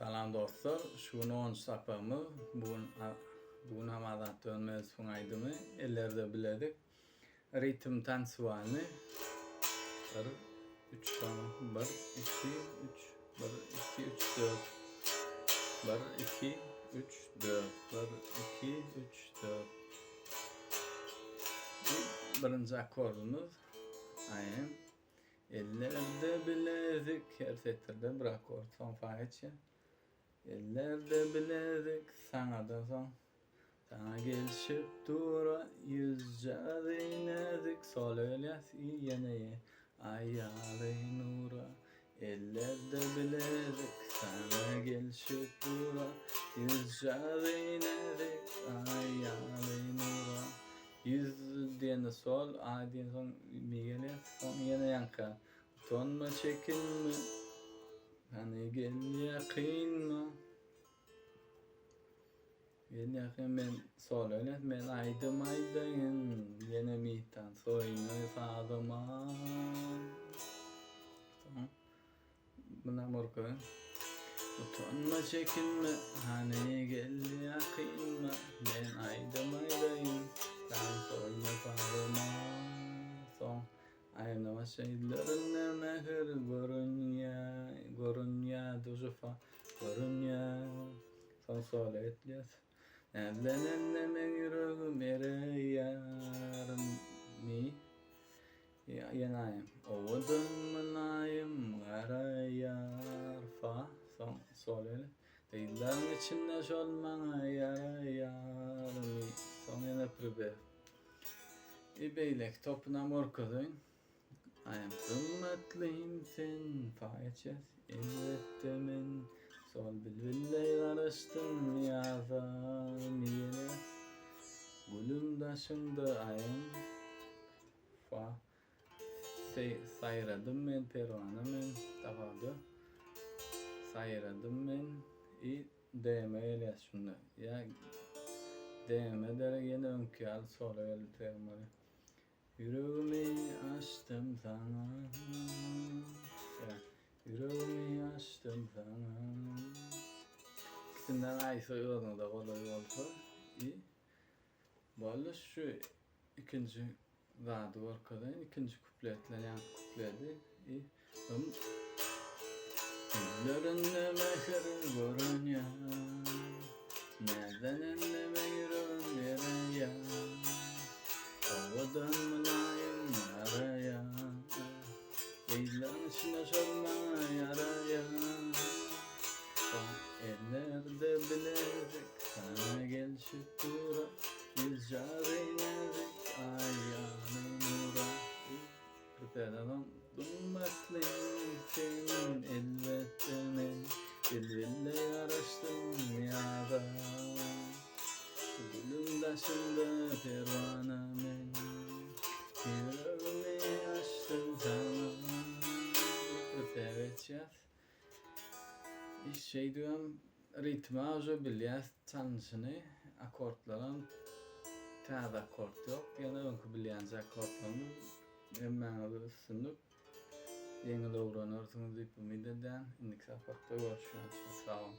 Salam dostlar, şunu 10 sapamı bugün hamadat dönmez sunaydımı ellerde biledik. Ritim tansualni 1 3 tamam 1 2 3 1 2 3 4 1 2 3 4 1 2 3 4 birinci akordumuz aynen. Ellerde bilezik her setirde bir akord son fa geçe. Ellerde bilezik sanadan son. Sana gelişip dura yüzce dinezik sol ölyas iyeneye ayalı nura. Ellerde bilezik sana gelişip dura yüzce dinezik ayalı nura. Yüz diyene sol, a diyene son mi geliyor, son yine yanka. Utanma çekinme, hani gel yakınma. Gel yakın ben sol öyle, ben aydım aydayın. Yine mihtan soyunu sağdıma. Tamam. Buna morkayın. Utanma çekinme, hani gel yakınma. Ben aydım aydayın. Sen soyunu sağdıma. Son. Aynı şeylerine mehir gorun ya dujufa gorun ya son sol etliyoruz. Evlenenle yüreğim ere yarım mi yanayım ovudun mınayım ara yar fa son sol ele dillerin içinde şolmana yara yar mi son yine pribe İbeylek topuna morkadın. Ayam kımmetliyim sen fayçes elbette men sol bilbille yarıştın yazan yere gülüm daşında ayam fa sayradım men pervana men tavadı sayradım men değme şunda ya değme der yine önkal sol öyle termari. Yüreğimi açtım sana, yüreğimi açtım sana. İkisinden aysa yolunu da kolay olsa iyi. Böyle şu ikinci vadı orkadan, ikinci kupletle yan kupledi iyi. Yüzlerinde mehir görün ya, neden elleme yüreğim yere ya. Ovadan mınayım yaraya Leylan içine sorma yaraya Son ellerde bilezik sana gelşip dura Yüz carinezik ayağını nura Rüpedadan dummatlıyım senin elbette men Dilville yarıştım yada Gülüm daşında pervana men yüreğimi açtım sana. Evet ya. Şey diyorum ritmi ağzı bilyas çalınışını akortların tağda akort yok. Yani önkü bilyanca akortlarını hemen ısınıp yeni öğreniyorsunuz ipimi deden. İndik akortta görüşüyoruz. Sağ olun.